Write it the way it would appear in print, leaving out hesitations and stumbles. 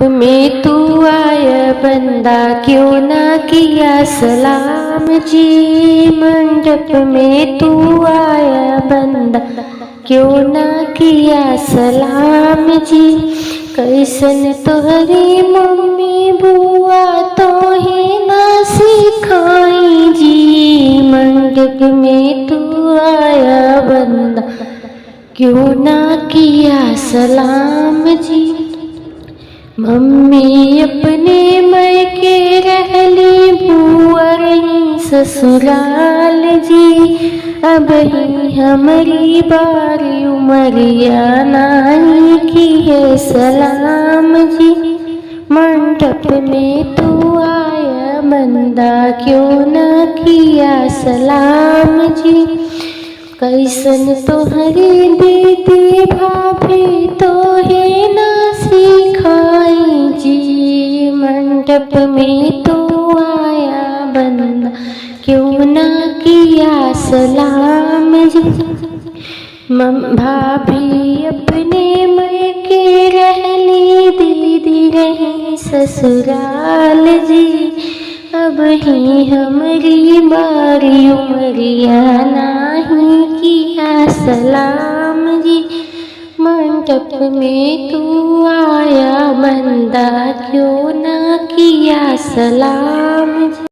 में तू आया बंदा क्यों ना किया सलाम जी। मंडप में तू आया बंदा क्यों ना किया सलाम जी। कैसन तोहरी मम्मी बुआ तो ही ना सिखाई जी। मंडप में तू आया बंदा क्यों ना किया सलाम जी। मम्मी अपने मैके रहली बुआ रही ससुराल जी। अब ही हमारी बारी उमरिया नाई की है सलाम जी। मंडप में तू आया बंदा क्यों ना किया सलाम जी। कैसन तोहरी दीदी भाभी तो है ना सिखाई जी। मंडप में तू आया बंदा क्यों ना किया सलाम जी। भाभी अपने मैके रहली दीदी रही ससुराल जी। अब ही हमारी बारी उमरिया नहीं किया सलाम जी। मंडप में तू आया बंदा क्यों ना किया सलाम जी।